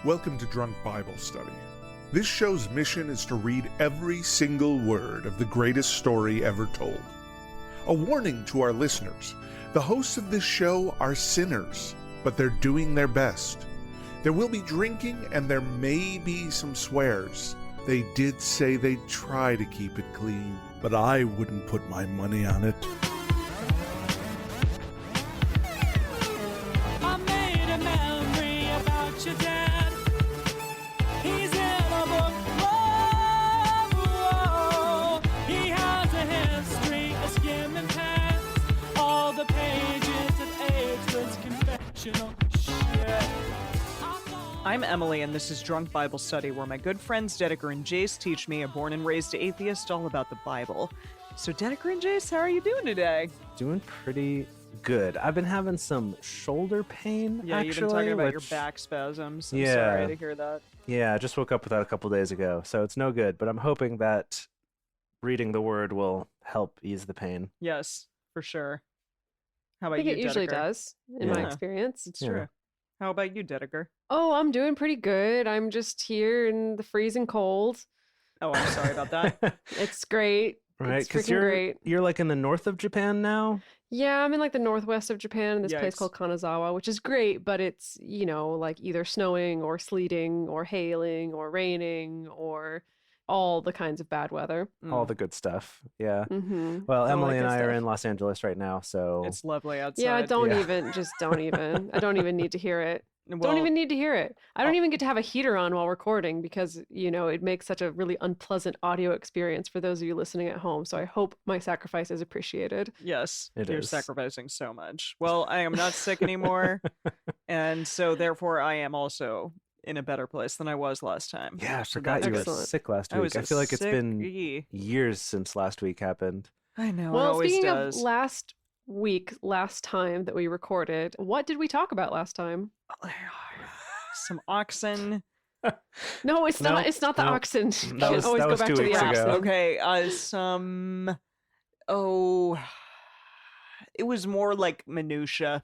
Welcome to Drunk Bible Study. This show's mission is to read every single word of the greatest story ever told. A warning to our listeners, the hosts of this show are sinners, but they're doing their best. There will be drinking and there may be some swears. They did say they'd try to keep it clean, but I wouldn't put my money on it. I made a memory about your dad. He's in a book. Whoa, whoa. He has a history of skimming past all the pages of ageless confessional shit. I'm Emily, and this is Drunk Bible Study, where my good friends Dedeker and Jace teach me, a born and raised atheist, all about the Bible. So Dedeker and Jace, how are you doing today? Doing pretty good. I've been having some shoulder pain, Yeah, actually. you've been talking about your which- back spasms. I'm Yeah. sorry to hear that. Yeah, I just woke up with that a couple days ago, so it's no good. But I'm hoping that reading the word will help ease the pain. Yes, for sure. How I about think you, it usually Dedeker? does, in my Yeah. experience. It's Yeah. true. How about you, Dedeker? Oh, I'm doing pretty good. I'm just here in the freezing cold. Oh, I'm sorry about that. It's great. Right, It's because freaking you're great. you're like in the north of Japan now. Yeah, I'm in like the northwest of Japan in this place Yikes. called Kanazawa, which is great, but it's, like either snowing or sleeting or hailing or raining or all the kinds of bad weather. All the good stuff. Yeah. Mm-hmm. Well, All Emily that and good I are stuff. in Los Angeles right now, so It's lovely outside. Yeah, don't Yeah. even. Just don't even. I don't even need to hear it. Well, Don't even need to hear it. I don't Oh. even get to have a heater on while recording because, it makes such a really unpleasant audio experience for those of you listening at home. So I hope my sacrifice is appreciated. Yes, It you're is. sacrificing so much. Well, I am not sick anymore, and so therefore I am also in a better place than I was last time. yeah, I So forgot you were Excellent. sick last I was week. I feel like it's been sick-y. years since last week happened. I know. it Well, always speaking does. of last time that we recorded, what did we talk about last time? Some oxen. No, it's No, not. It's not the no. oxen. You That can was- always that go was back 2 to the weeks ago. oxen. Okay, some. Oh, it was more like minutia.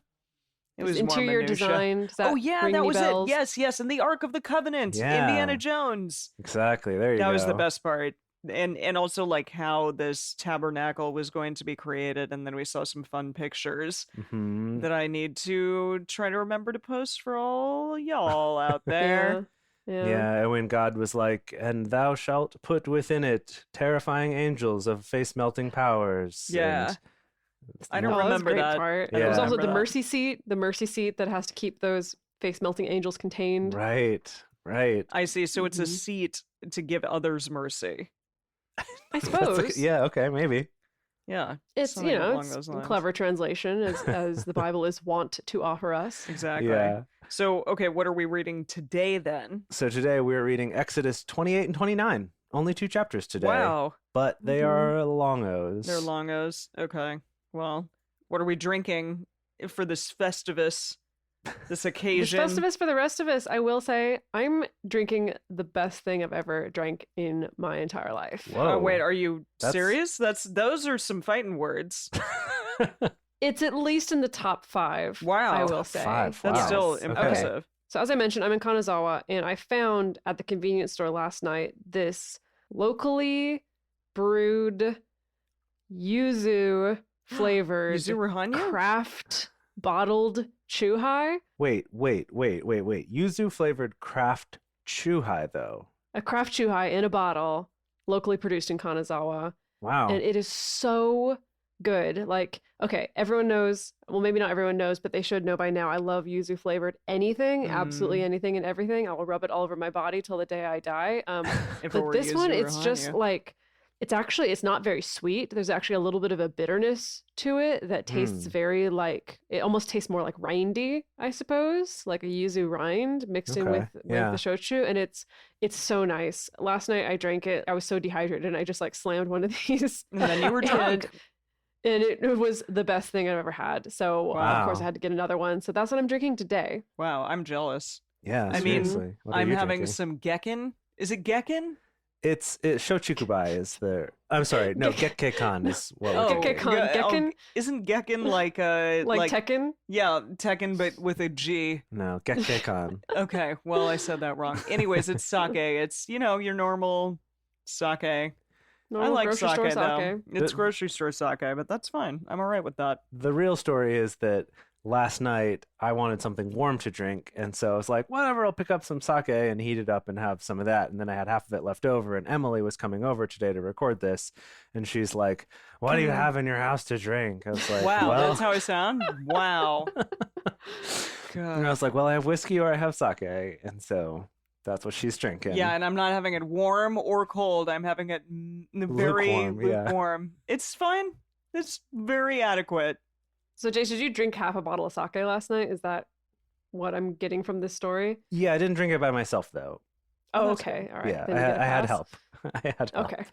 It was more interior minutia. design. Does that Oh yeah, ring that any was bells? it. Yes, and the Ark of the Covenant, Yeah. Indiana Jones. Exactly. There you go. That was the best part. And also like how this tabernacle was going to be created, and then we saw some fun pictures Mhm. that I need to try to remember to post for all y'all out there. Yeah. Yeah, and when God was like, "And thou shalt put within it terrifying angels of face-melting powers." Yeah. and- I don't Oh, that was a remember great that. part. I There was don't also the remember that. mercy seat that has to keep those face melting angels contained. Right, right. I see. So it's a Mhm. seat to give others mercy. I That's suppose. yeah, okay, maybe. Yeah, It's something along it's those a lines. clever translation as the Bible is wont to offer us. Exactly. Yeah. So, okay, what are we reading today then? So today we're reading Exodus 28 and 29. Only 2 chapters today. Wow, But they Mhm. are longos. they're longos. Okay. Well, what are we drinking for this Festivus, this This occasion? Festivus for the rest of us, I will say, I'm drinking the best thing I've ever drank in my entire life. Whoa. Wait, are you That's- serious? Those are some fighting words. It's at least in the top 5. Wow. I will Top say. 5, That's wow. still Okay. impressive. So as I mentioned, I'm in Kanazawa, and I found at the convenience store last night this locally brewed yuzu flavored Yuzu craft bottled chuhai. Wait. Yuzu flavored craft chuhai though. A craft chuhai in a bottle, locally produced in Kanazawa. Wow. And it is so good. Like, okay, everyone knows, well, maybe not everyone knows, but they should know by now. I love yuzu flavored anything, absolutely anything and everything. I will rub it all over my body till the day I die. If it But were this one, Yuzu it's just Ruhanya. like, it's not very sweet. There's actually a little bit of a bitterness to it that tastes very like, it almost tastes more like rindy, I suppose, like a yuzu rind mixed in Okay, with yeah. the shochu. And it's so nice. Last night I drank it. I was so dehydrated and I just like slammed one of these. And then you were drunk. And it was the best thing I've ever had. So of course Wow. I had to get another one. So that's what I'm drinking today. Wow, I'm jealous. yeah, I mean, seriously. What are I'm you having drinking? some Gekken. Is it Gekken? It's Shochikubai is the. I'm sorry, no, Gekkekan is what we're Gekkekan. thinking. Gekken? Isn't Gekken like a Like Tekken? Yeah, Tekken, but with a G. No, Gekkekan. Okay, well, I said that wrong. Anyways, it's sake. It's, your normal sake. I Normal like grocery sake, store though. sake. It's grocery store sake, but that's fine. I'm all right with that. The real story is that last night I wanted something warm to drink, and so I was like, whatever, I'll pick up some sake and heat it up and have some of that. And then I had half of it left over, and Emily was coming over today to record this, and she's like, what do you have in your house to drink? I was like, Wow, well... that's how I sound? Wow. And I was like, well, I have whiskey or I have sake, and so that's what she's drinking. Yeah, and I'm not having it warm or cold. I'm having it very lukewarm. Yeah. It's fine. It's very adequate. So, Jace, did you drink half a bottle of sake last night? Is that what I'm getting from this story? Yeah, I didn't drink it by myself, though. Oh, that's okay. All right. Yeah, Then you get a I had pass. help. I had help. Okay.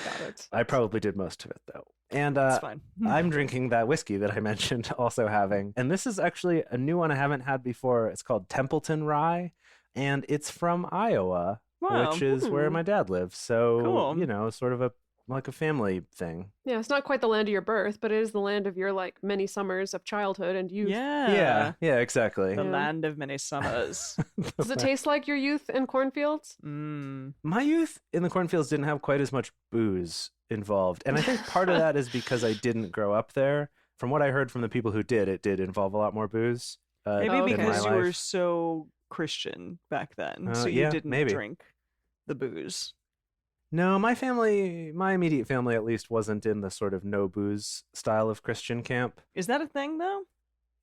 Got it. I probably did most of it, though. And It's fine. I'm drinking that whiskey that I mentioned also having. And this is actually a new one I haven't had before. It's called Templeton Rye, and it's from Iowa, Wow. which is where my dad lives. So, Cool. Sort of like a family thing. Yeah, it's not quite the land of your birth, but it is the land of your many summers of childhood and youth. Yeah. Yeah, exactly. The Yeah. land of many summers. Does it taste like your youth in cornfields? My youth in the cornfields didn't have quite as much booze involved. And I think part of that is because I didn't grow up there. From what I heard from the people who did, it did involve a lot more booze. Maybe okay. in my because you were life. so Christian back then, so you yeah, didn't maybe. drink the booze. No, my immediate family at least wasn't in the sort of no booze style of Christian camp. Is that a thing, though?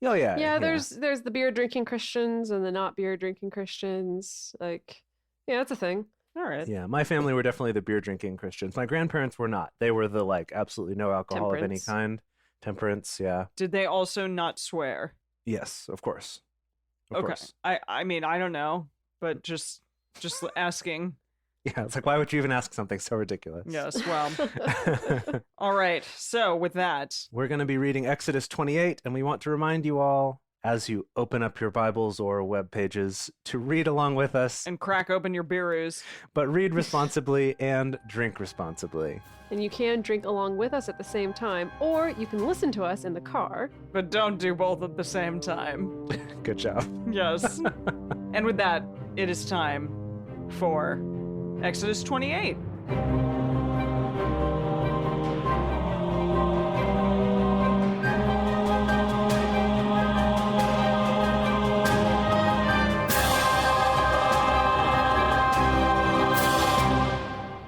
Oh yeah. Yeah, there's the beer drinking Christians and the not beer drinking Christians. Yeah, that's a thing. All right. Yeah, my family were definitely the beer drinking Christians. My grandparents were not. They were the absolutely no alcohol of any Temperance. kind. Temperance, yeah. Did they also not swear? Yes, of course. Of Okay. course. I mean, I don't know, but just asking. Yeah, it's like, why would you even ask something so ridiculous? Yes, well. All right. So, with that, We're going to be reading Exodus 28, and we want to remind you all, as you open up your Bibles or web pages, to read along with us, and crack open your beeroos. but read responsibly and drink responsibly. And you can drink along with us at the same time, or you can listen to us in the car. But don't do both at the same time. Good job. Yes. And with that, it is time for Exodus 28.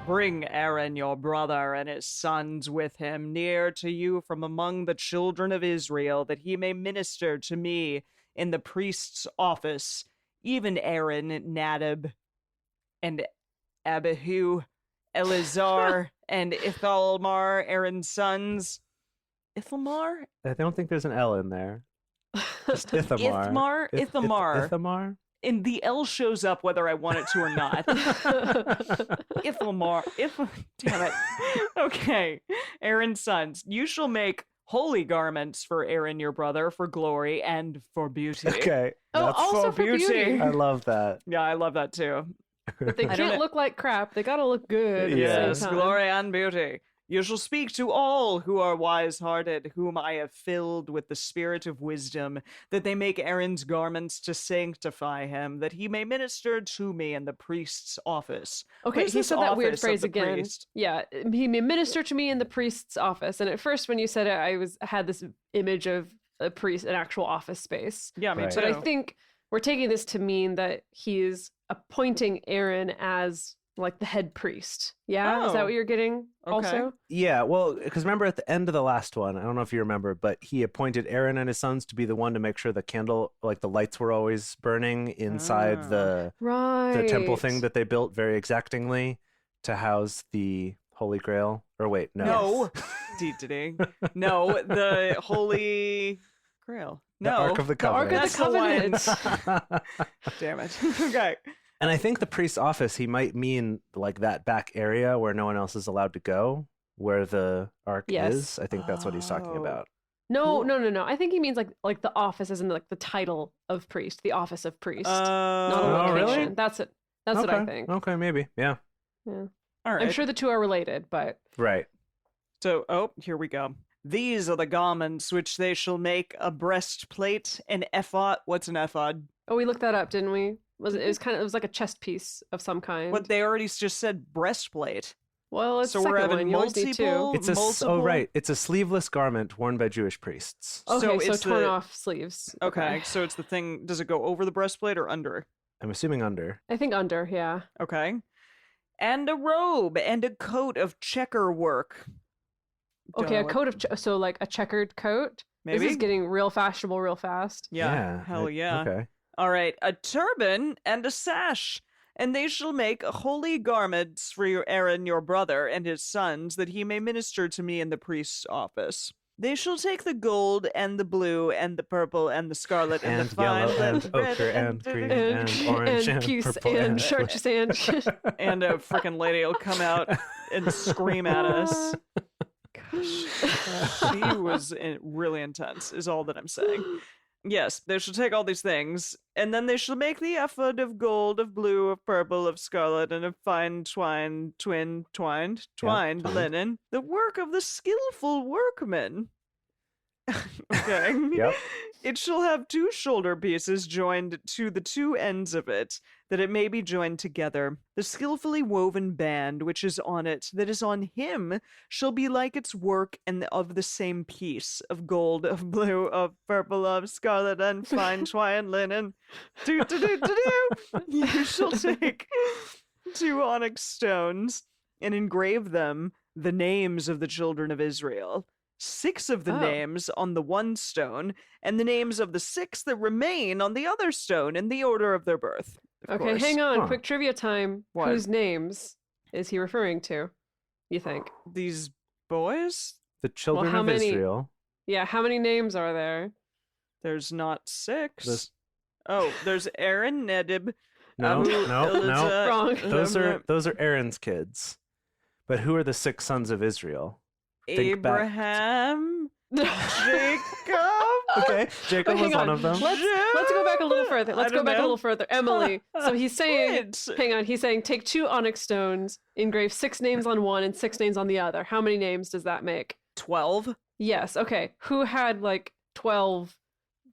Bring Aaron your brother and his sons with him near to you from among the children of Israel, that he may minister to me in the priest's office, even Aaron, Nadab, and Abihu, Eleazar, and Ithamar, Aaron's sons. Ithamar? I don't think there's an L in there. Just Ithamar. Ithamar. Ithamar? And the L shows up whether I want it to or not. Ithamar. Damn it. Okay. Aaron's sons. You shall make holy garments for Aaron your brother, for glory and for beauty. Okay. Oh, that's also for beauty. I love that. Yeah, I love that too. But they I don't can't know- look like crap. They gotta look good. At Yes, the same time. glory and beauty. You shall speak to all who are wise-hearted, whom I have filled with the spirit of wisdom, that they make Aaron's garments to sanctify him, that he may minister to me in the priest's office. Okay, What is he this said that weird office of phrase the again. priest? Yeah, he may minister to me in the priest's office. And at first, when you said it, I had this image of a priest, an actual office space. Yeah, me Right. too. But I think we're taking this to mean that he is appointing Aaron as the head priest. Yeah, is that Oh, what you're getting? okay. Also, Yeah, well, because remember at the end of the last one, I don't know if you remember, but he appointed Aaron and his sons to be the one to make sure the candle, the lights were always burning inside Ah. the right? temple thing that they built very exactingly to house the Holy Grail. Or wait, no. No. Dee-dee-dee. No, the Holy Grail. The No. Ark of the The Ark of Covenant. the Covenant. Damn it. Okay. And I think the priest's office, he might mean that back area where no one else is allowed to go, where the ark Yes. is. I think that's what he's talking Oh. about. No, Cool. no. I think he means like the office, as in the title of priest, the office of priest, not a Oh, location. really? That's it. That's what I Okay. think. Okay, maybe. Yeah. Yeah. All right. I'm sure the two are related, but Right. So, here we go. These are the garments which they shall make a breastplate, an ephod. What's an ephod? we looked that up, didn't we? It was like a chest piece of some kind. But they already just said breastplate. Well, it's So the we're second having one. You always need two. multiple- It's a multiple- right. It's a sleeveless garment worn by Jewish priests. Okay, so it's torn the- off sleeves. Okay, so it's the thing. Does it go over the breastplate or under? I'm assuming under. I think under, yeah. Okay. And a robe and a coat of checker work. Okay, a Duh, coat of so like a checkered coat. Maybe. This is getting real fashionable real fast. Yeah. Hell yeah. Okay. All right, a turban and a sash, and they shall make holy garments for your Aaron your brother and his sons, that he may minister to me in the priest's office. They shall take the gold and the blue and the purple and the scarlet and, And the fine yellow and linen, red ochre and green And, and orange and peace purple and and church sand. and a freaking lady will come out and scream at us. She was really intense, is all that I'm saying. Yes, they shall take all these things, and then they shall make the ephod of gold, of blue, of purple, of scarlet, and of fine twined twined. linen, the work of the skillful workman. Okay. Yep. It shall have 2 shoulder pieces joined to the 2 ends of it, that it may be joined together. The skillfully woven band which is on it, that is on him, shall be like its work and of the same piece, of gold, of blue, of purple, of scarlet, and fine twined linen. Do. You shall take 2 onyx stones and engrave them the names of the children of Israel. 6 of the Oh. names on the one stone, and the names of the 6 that remain on the other stone in the order of their birth. Of Okay, course. hang on. Huh. Quick trivia time. What? Whose names is he referring to? You think? These boys? The children how of many- Israel. Yeah, how many names are there? There's not 6. This- Oh, there's Aaron, Nedib. No, no. Wrong. Those are Aaron's kids. But who are the 6 sons of Israel? Think back. Abraham, Jacob. Okay, Jacob Hang was one on. of them. Let's go back a little further. Let's I go don't back a know. little further. Emily. So he's saying, Wait. hang on. He's saying take 2 onyx stones, engrave 6 names on one and 6 names on the other. How many names does that make? 12. Yes. Okay. Who had like 12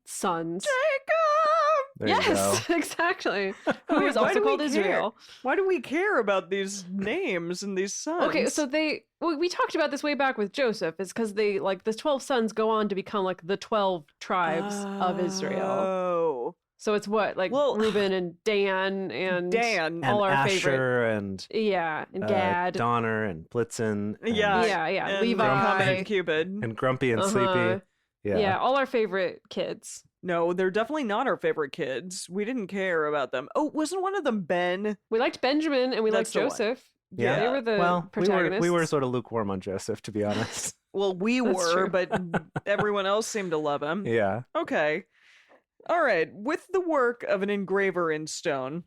sons? There you go. Yes, exactly. Who Wait, was why also do we called care? Israel. Why do we care about these names and these sons? Okay, so we talked about this way back with Joseph. Is because they like the 12 sons go on to become like the 12 tribes of Israel. Oh. So it's what like Well, Reuben and Dan and Dan. And all our Asher favorite. and Yeah, and Gad. Donner and Blitzen. And, Yeah. Yeah, And Levi. Comet and Cupid. and Grumpy and Uh-huh. Sleepy. Yeah, all our favorite kids. No, they're definitely not our favorite kids. We didn't care about them. Oh, wasn't one of them Ben? We liked Benjamin and we That's liked the one. Joseph. Yeah. They were the Well, protagonists. we were sort of lukewarm on Joseph, to be honest. Well, we That's were, true. but everyone else seemed to love him. Yeah. Okay. All right. With the work of an engraver in stone,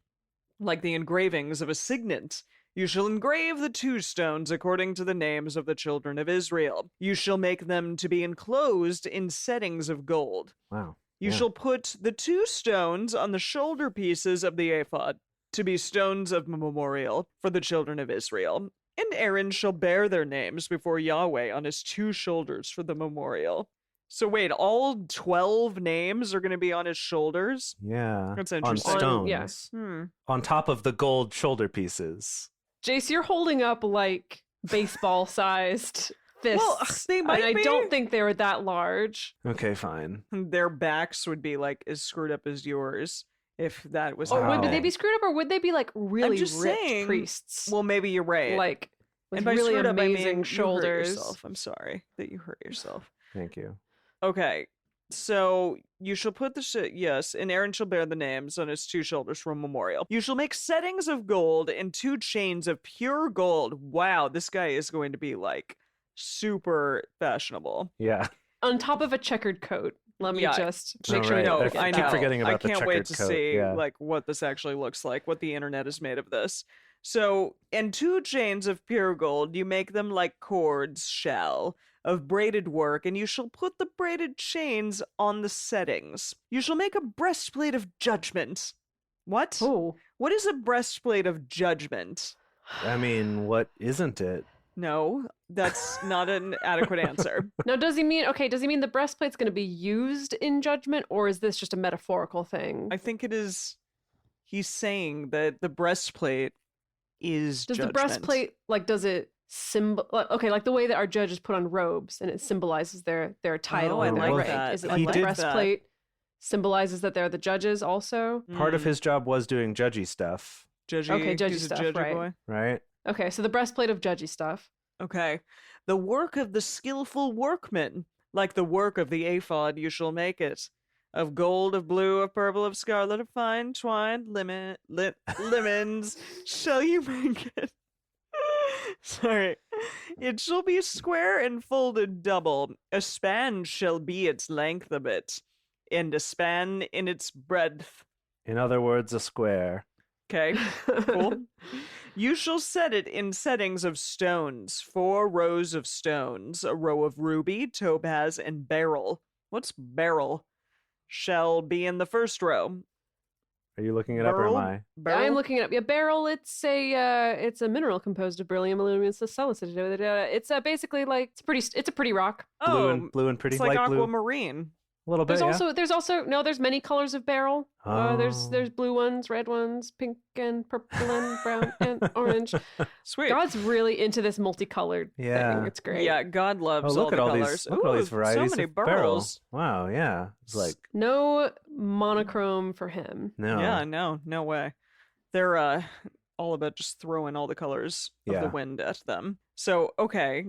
like the engravings of a signet, you shall engrave the 2 stones according to the names of the children of Israel. You shall make them to be enclosed in settings of gold. Wow. You Yeah. shall put the 2 stones on the shoulder pieces of the ephod to be stones of memorial for the children of Israel. And Aaron shall bear their names before Yahweh on his 2 shoulders for the memorial. So wait, all 12 names are going to be on his shoulders? Yeah. That's On interesting. stones. yes. On top of the gold shoulder pieces. Jace, you're holding up like baseball-sized fists. Well, they might and I be. don't think they were that large. Okay, fine. Their backs would be like as screwed up as yours if that was Or happening. would they be screwed up, or would they be like really just ripped saying- priests? Well, maybe you're right. like with and by really screwed up, I mean amazing you hurt shoulders. yourself. I'm sorry that you hurt yourself. Thank you. Okay, so you shall put the yes, and Aaron shall bear the names on his 2 shoulders for a memorial. You shall make settings of gold and 2 chains of pure gold. Wow, this guy is going to be like super fashionable. Yeah. On top of a checkered coat. Let me Yeah. just All make sure right. you No, don't I forget I keep know. that. forgetting about the I can't wait checkered to coat, see yeah. like what this actually looks like, what the internet is made of this. So, and 2 chains of pure gold, you make them like cords shall of braided work, and you shall put the braided chains on the settings. You shall make a breastplate of judgment. What? Oh, What is a breastplate of judgment? I mean, what isn't it? No, that's not an adequate answer. Now, does he mean the breastplate's going to be used in judgment, or is this just a metaphorical thing? I think it is. He's saying that the breastplate is Does judgment. the breastplate, like, does it like the way that our judges put on robes and it symbolizes their title I and their like rank? that. Is it I like like the that. breastplate symbolizes that they're the judges also? Part of Mm. his job was doing judgy stuff, Judgy, Okay, judgy he's a stuff, judgy right. boy. right? Okay, so the breastplate of judgy stuff. Okay. The work of the skillful workman, like the work of the ephod, you shall make it. Of gold, of blue, of purple, of scarlet, of fine twined lemons, shall you make it? Sorry. It shall be square and folded double. A span shall be its length of it, and a span in its breadth. In other words, a square. Okay, cool. You shall set it in settings of stones, 4 rows of stones, a row of ruby, topaz, and beryl. What's beryl? Shall be in the first row. Are you looking it up or am I? Beryl? I'm looking it up. Yeah, beryl. It's a mineral composed of beryllium, aluminum, and silicate. It's basically like it's a pretty rock. Oh, Blue and pretty, it's like light blue. aquamarine. A little bit, There's also there's many colors of beryl. Oh. There's blue ones, red ones, pink and purple and brown and orange. Sweet. God's really into this multicolored Yeah. thing. It's great. Yeah, God loves Oh, all look the at all colors. these! Look at all these Ooh, varieties so many of beryl. barrels. Wow, yeah, it's like No monochrome for him. no. Yeah, no way. They're all about just throwing all the colors of the Yeah. wind at them. So, okay,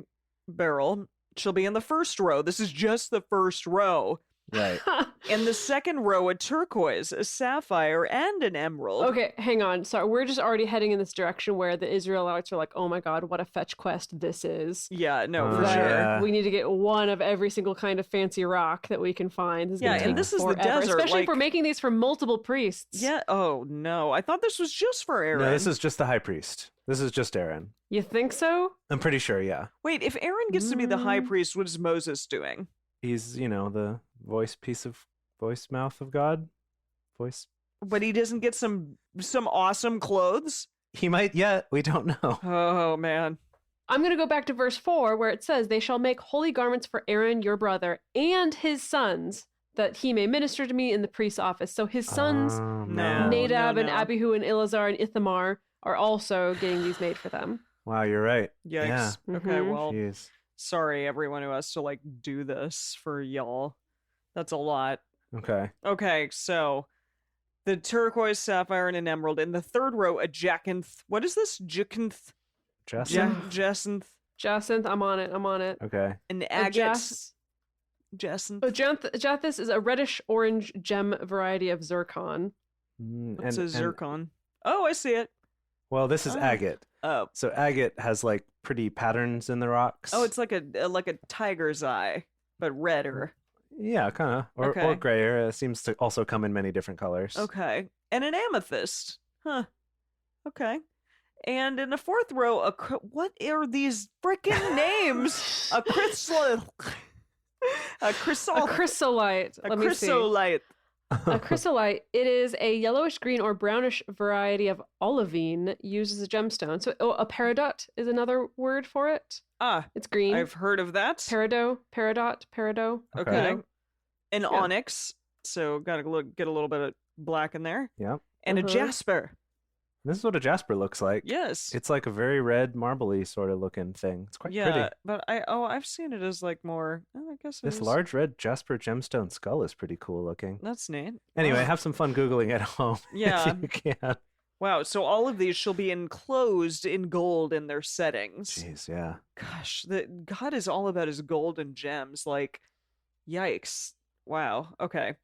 beryl. She'll be in the first row. This is just the first row. Right. In the second row, a turquoise, a sapphire, and an emerald. Okay, hang on. Sorry, we're just already heading in this direction where the Israelites are like, "Oh my God, what a fetch quest this is!" Yeah, no, for Oh, sure. yeah. We need to get one of every single kind of fancy rock that we can find. This is Yeah, gonna and take this is the forever, desert, especially if like- we're making these for multiple priests. Yeah. Oh no, I thought this was just for Aaron. No, this is just the high priest. This is just Aaron. You think so? I'm pretty sure. Yeah, Wait, if Aaron gets to be the high priest, what is Moses doing? he's the voice mouth of God. Voice. But he doesn't get some awesome clothes. He might yet. We don't know. Oh man. I'm going to go back to verse 4 where it says, "They shall make holy garments for Aaron your brother and his sons, that he may minister to me in the priest's office." So his sons, Oh, No. man. Nadab no, and no. Abihu and Eleazar and Ithamar, are also getting these made for them. Wow, you're right. Yikes. Yeah. Okay, Mhm. well, Jeez. sorry everyone who has to like do this for y'all. That's a lot. Okay. Okay, so the turquoise, sapphire, and an emerald. In the third row, a jacinth. What is this? Jacinth. Justin. Jacinth. Jacinth, I'm on it. Okay. An A agate. jas- Jacinth. Jathis is a reddish-orange gem variety of zircon. What's a zircon? Oh, I see it. Well, this is Oh. agate. Oh. So agate has like pretty patterns in the rocks. Oh, it's like a tiger's eye, but redder. yeah, kind of, or Okay. grayer. It seems to also come in many different colors. Okay. And an amethyst. Huh. Okay. And in the fourth row, what are these freaking names? A crystal. A crystal. A chrysolite. A Let me see. chrysolite. A chrysolite. It is a yellowish green or brownish variety of olivine used as a gemstone. So a peridot is another word for it. Ah, It's green. I've heard of that. Peridot. Okay. Yeah. An Yeah. onyx. So gotta get a little bit of black in there. Yep. And a Uh-huh. jasper. This is what a jasper looks like. Yes. It's like a very red, marbly sort of looking thing. It's quite yeah, pretty. but I've seen it as like more. Oh, I guess it This is- large red jasper gemstone skull is pretty cool looking. That's neat. Anyway, Wow. have some fun Googling at home. Yeah. If you can. Wow. So all of these shall be enclosed in gold in their settings. Jeez, yeah. Gosh, God is all about his gold and gems. Like, yikes. Wow. Okay.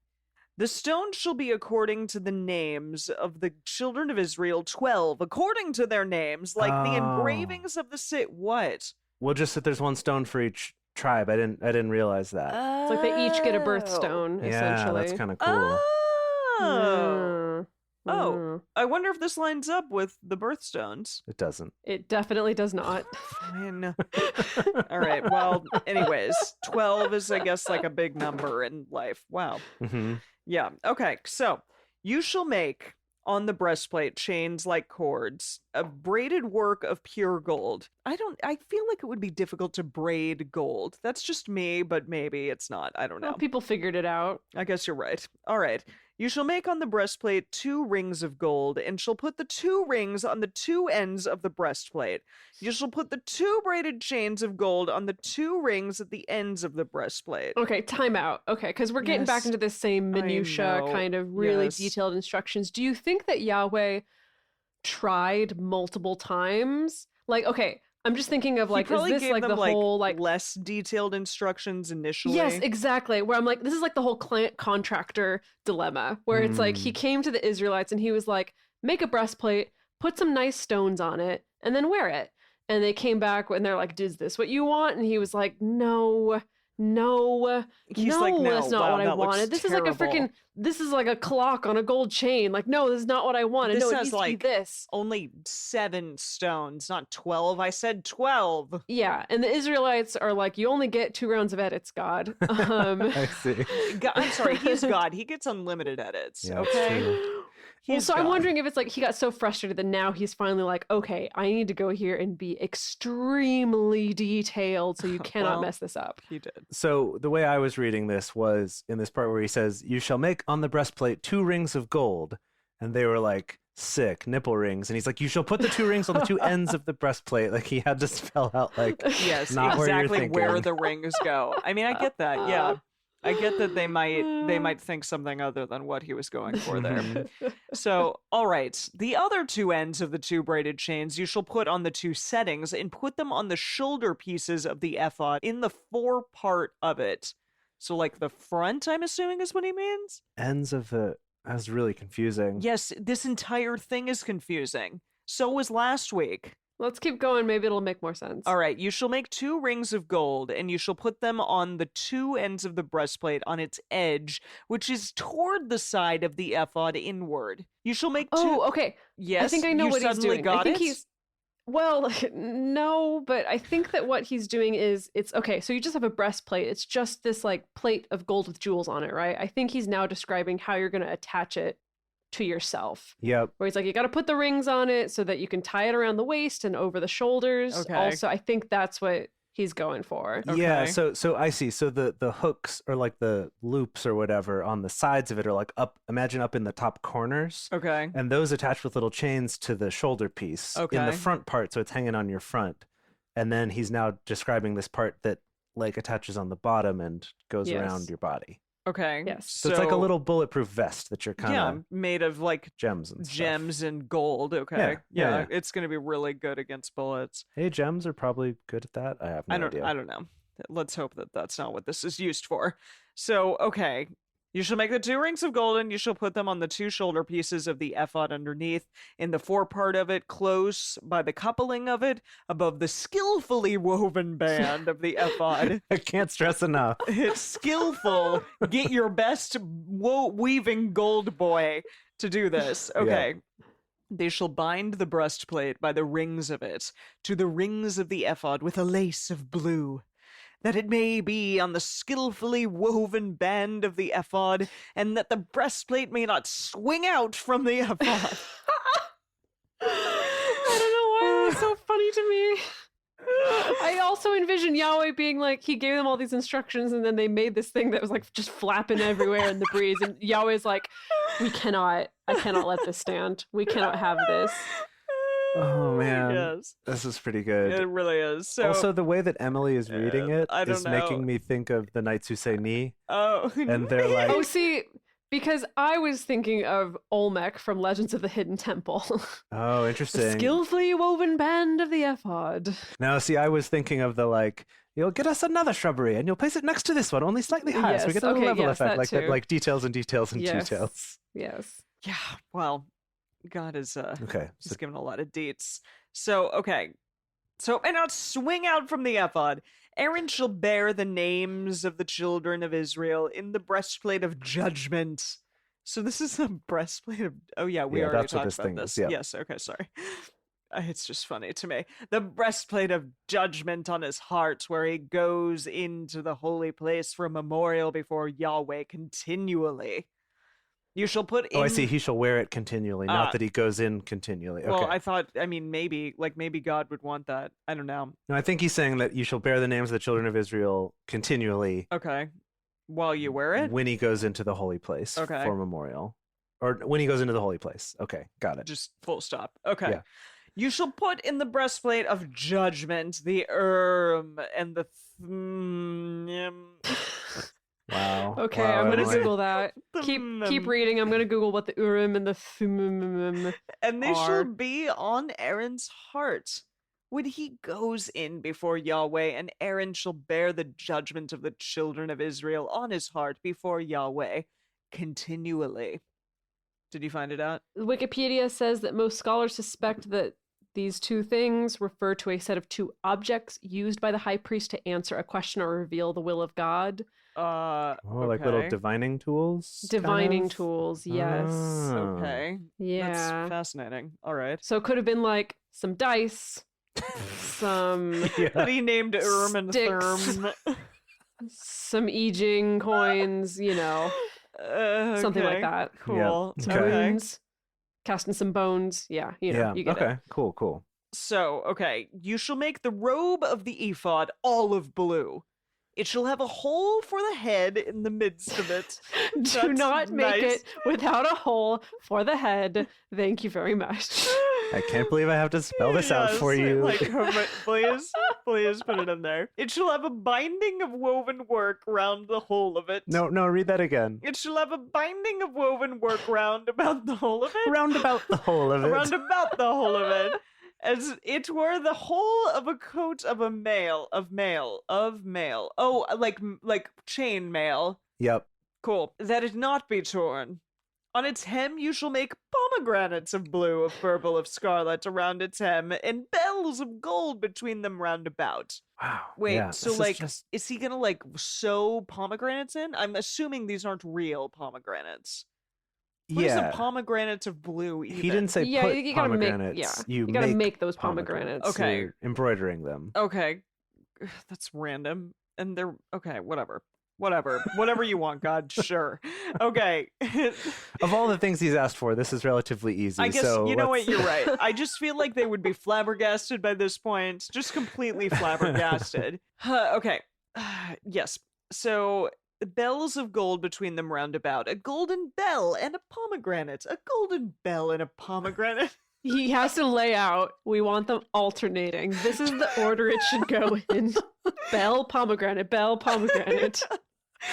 The stones shall be according to the names of the children of Israel, 12, according to their names, like the Oh. engravings of the city. What? Well, just that there's one stone for each tribe. I didn't realize that. It's like they each get a birthstone, yeah, essentially. that's kind of cool. Oh. Mm. Oh. Mm. I wonder if this lines up with the birthstones. It doesn't. It definitely does not. I mean, all right. Well, anyways, 12 is, I guess, like a big number in life. Wow. hmm Yeah. Okay. So you shall make on the breastplate chains like cords, a braided work of pure gold. I feel like it would be difficult to braid gold. That's just me, but maybe it's not. I don't know. Well, people figured it out. I guess you're right. All right. You shall make on the breastplate 2 rings of gold, and shall put the 2 rings on the 2 ends of the breastplate. You shall put the 2 braided chains of gold on the 2 rings at the ends of the breastplate. Okay, time out. Okay, because we're getting back Yes, into this same minutia know. kind of really Yes. detailed instructions. Do you think that Yahweh tried multiple times? Like, okay, I'm just thinking of like, he is probably this gave like them the whole like less detailed instructions initially. Yes, exactly. Where I'm like, this is like the whole client contractor dilemma, where it's like he came to the Israelites and he was like, make a breastplate, put some nice stones on it, and then wear it. And they came back and they're like, is this what you want? And he was like, no, He's no, like, no, that's not wow, what I that looks wanted. This is like a terrible. freaking, this is like a clock on a gold chain. Like, no, this is not what I wanted. This No, it has needs to like be this. only 7 stones, not 12. I said 12. Yeah, and the Israelites are like, you only get 2 rounds of edits, God. I see. I'm sorry, he's God. He gets unlimited edits. Yeah, that's Okay. true. Well, He's so I'm God. wondering if it's like he got so frustrated that now he's finally like, okay, I need to go here and be extremely detailed so you cannot Well, mess this up. He did. So the way I was reading this was in this part where he says, "You shall make on the breastplate 2 rings of gold," and they were like sick nipple rings, and he's like, "You shall put the 2 rings on the 2 ends of the breastplate." Like he had to spell out like Yes, not where you're exactly where thinking. the rings go. I mean, I get that. Yeah. I get that they might think something other than what he was going for there. So, all right. The other 2 ends of the 2 braided chains you shall put on the 2 settings and put them on the shoulder pieces of the ephod in the forepart of it. So, like the front, I'm assuming is what he means? Ends of the. That was really confusing. Yes, this entire thing is confusing. So was last week. Let's keep going. Maybe it'll make more sense. All right, you shall make 2 rings of gold, and you shall put them on the 2 ends of the breastplate on its edge, which is toward the side of the ephod inward. You shall make 2. Oh, okay. Yes, I think I know you what he's suddenly doing. got I think it? he's. Well, no, but I think that what he's doing is it's okay. So you just have a breastplate. It's just this like plate of gold with jewels on it, right? I think he's now describing how you're going to attach it to yourself. Yep. Where he's like, you got to put the rings on it so that you can tie it around the waist and over the shoulders. Okay. Also, I think that's what he's going for. Yeah, Okay. so I see. So the hooks or like the loops or whatever on the sides of it are like up, imagine up in the top corners. Okay. And those attached with little chains to the shoulder piece in Okay. the front part, so it's hanging on your front. And then he's now describing this part that like attaches on the bottom and goes Yes. around your body. Okay. Yes. So it's like a little bulletproof vest that you're kind yeah, of made of like gems and stuff. gems and gold. Okay. Yeah. It's going to be really good against bullets. Hey, gems are probably good at that. I have no idea. I don't know. Let's hope that that's not what this is used for. So, okay. You shall make the 2 rings of gold, and you shall put them on the 2 shoulder pieces of the ephod underneath, in the forepart of it, close by the coupling of it, above the skillfully woven band of the ephod. I can't stress enough. It's skillful. Get your best weaving gold boy to do this. Okay. They shall bind the breastplate by the rings of it to the rings of the ephod with a lace of blue, that it may be on the skillfully woven band of the ephod, and that the breastplate may not swing out from the ephod. I don't know why that's so funny to me. I also envision Yahweh being like, he gave them all these instructions and then they made this thing that was like just flapping everywhere in the breeze. And Yahweh's like, I cannot let this stand. We cannot have this. Oh man, Yes, this is pretty good. it really is. So, Also, the way that Emily is reading it I don't is know. making me think of the Knights Who Say Ni, oh, and they're like, Oh, see, because I was thinking of Olmec from Legends of the Hidden Temple. oh, The interesting. skillfully woven band of the ephod. Now, see, I was thinking of the like, you'll get us another shrubbery, and you'll place it next to this one, only slightly higher, so we Yes, get a okay, level yes, effect, that like that, too. like details and details and Yes. details. Yes. yeah. Well, God is Okay, he's so given a lot of deets. So, okay. So, and not swing out from the ephod. Aaron shall bear the names of the children of Israel in the breastplate of judgment. So this is a breastplate of. Oh yeah, we Yeah, already that's what talked this about thing this. is, yeah. Yes. Okay. Sorry. It's just funny to me. The breastplate of judgment on his heart, where he goes into the holy place for a memorial before Yahweh continually. You shall put in. Oh, I see. He shall wear it continually, not that he goes in continually. Okay. Well, I thought, maybe God would want that. I don't know. No, I think he's saying that you shall bear the names of the children of Israel continually Okay. While you wear it? when he goes into the holy place for memorial. Or when he goes into the holy place. Okay, got it. Just full stop. Okay. Yeah. You shall put in the breastplate of judgment the and the Wow. Okay, Wow, I'm gonna Emily. Google that. Keep reading. I'm gonna Google what the Urim and the Thummim and they are. shall be on Aaron's heart when he goes in before Yahweh, and Aaron shall bear the judgment of the children of Israel on his heart before Yahweh continually. Did you find it out? Wikipedia says that most scholars suspect that these two things refer to a set of two objects used by the high priest to answer a question or reveal the will of God. Like little divining tools? Divining tools, yes. Oh. Okay. Yeah. That's fascinating. All right. So it could have been like some dice, some That he named Urim and Sticks. Thurm. some Ejing coins, something like that. Cool. Yeah. Some Okay. runes, casting some bones. Yeah, you get okay. it. Cool. So, okay, you shall make the robe of the ephod olive blue. It shall have a hole for the head in the midst of it. Do That's not make nice. it without a hole for the head. Thank you very much. I can't believe I have to spell this out Yes, for you. Please put it in there. It shall have a binding of woven work round the whole of it. No, read that again. It shall have a binding of woven work round about the whole of it. Round about the whole of it. Round about the whole of it. As it were the whole of a coat of male. Oh, like chain mail. Yep. Cool. That it not be torn. On its hem you shall make pomegranates of blue, of purple, of scarlet around its hem, and bells of gold between them round about. Wow. Wait, yeah, so this like, just... is he gonna like sew pomegranates in? I'm assuming these aren't real pomegranates. What is a pomegranate of blue even? He didn't say put you gotta pomegranates. make. You gotta make make those pomegranates. Okay. You're embroidering them. Okay. That's random. And they're okay, whatever you want, God. Sure. Okay. Of all the things he's asked for, this is relatively easy. I guess so you know what, let's- you're right. I just feel like they would be flabbergasted by this point, just completely flabbergasted. Okay. Yes. So bells of gold between them round about, a golden bell and a pomegranate, a golden bell and a pomegranate. He has to lay out. We want them alternating. This is the order it should go in. Bell, pomegranate, bell, pomegranate.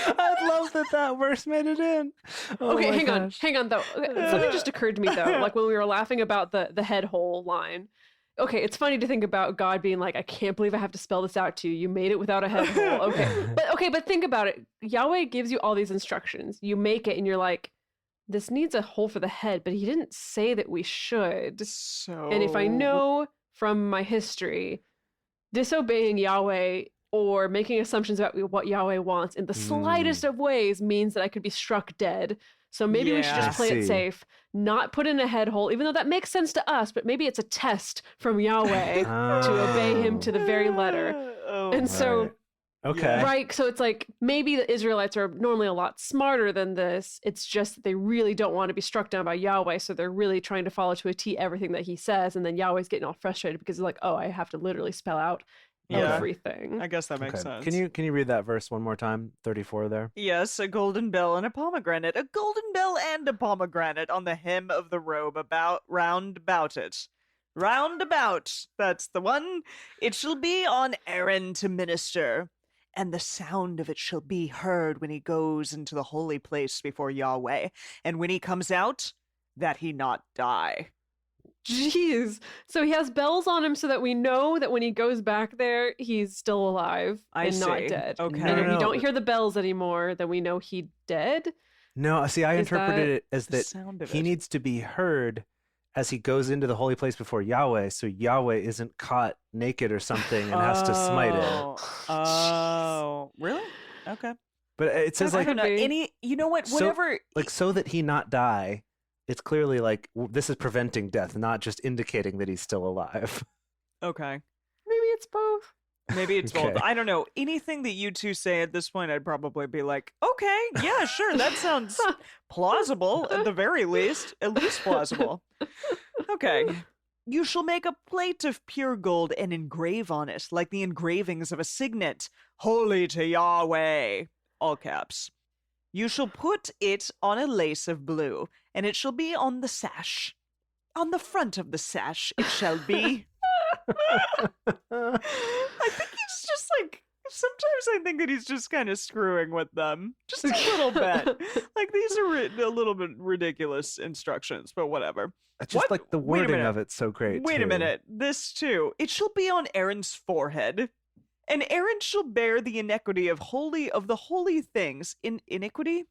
I love that verse made it in. Oh Okay, my hang on though. Something just occurred to me though, like when we were laughing about the head hole line. Okay, it's funny to think about God being like, I can't believe I have to spell this out to you. You made it without a head hole. But think about it. Yahweh gives you all these instructions. You make it and you're like, this needs a hole for the head, but he didn't say that we should. So And if I know from my history, disobeying Yahweh or making assumptions about what Yahweh wants in the slightest of ways means that I could be struck dead. So maybe we should Yeah. just play it safe, not put in a head hole, even though that makes sense to us, but maybe it's a test from Yahweh to obey him to the very letter. And so, Right. Okay. right, so it's like maybe the Israelites are normally a lot smarter than this. It's just that they really don't want to be struck down by Yahweh, so they're really trying to follow to a T everything that he says, and then Yahweh's getting all frustrated because he's like, oh, I have to literally spell out Yeah. everything. I guess that makes Okay. sense. Can you read that verse one more time? 34 there. Yes, a golden bell and a pomegranate, a golden bell and a pomegranate on the hem of the robe round about it. Round about, that's the one. It shall be on Aaron to minister, and the sound of it shall be heard when he goes into the holy place before Yahweh, and when he comes out, that he not die. Jeez. So he has bells on him so that we know that when he goes back there, he's still alive and not see. dead. Okay. And if we No. don't hear the bells anymore, then we know he dead. No, see, I Is interpreted that it as The that sound of he it. needs to be heard as he goes into the holy place before Yahweh, so Yahweh isn't caught naked or something and has to smite it. Oh, really? Okay. But it says I like don't know. be. You know what? So- Whatever. so that he not die. It's clearly like this is preventing death, not just indicating that he's still alive. Okay. Maybe it's both. Maybe it's both. Okay. I don't know. Anything that you two say at this point, I'd probably be like, okay, yeah, sure, that sounds plausible at the very least. At least plausible. Okay. You shall make a plate of pure gold and engrave on it, like the engravings of a signet, holy to Yahweh. All caps. You shall put it on a lace of blue, and it shall be on the sash. On the front of the sash it shall be. I think he's just like, sometimes I think that he's just kind of screwing with them. Just a little bit. Like, these are a little bit ridiculous instructions, but whatever. It's just What? like the Wait a wording minute. of it's so great. Wait a too. minute. This too. It shall be on Aaron's forehead. And Aaron shall bear the iniquity of the holy things. Iniquity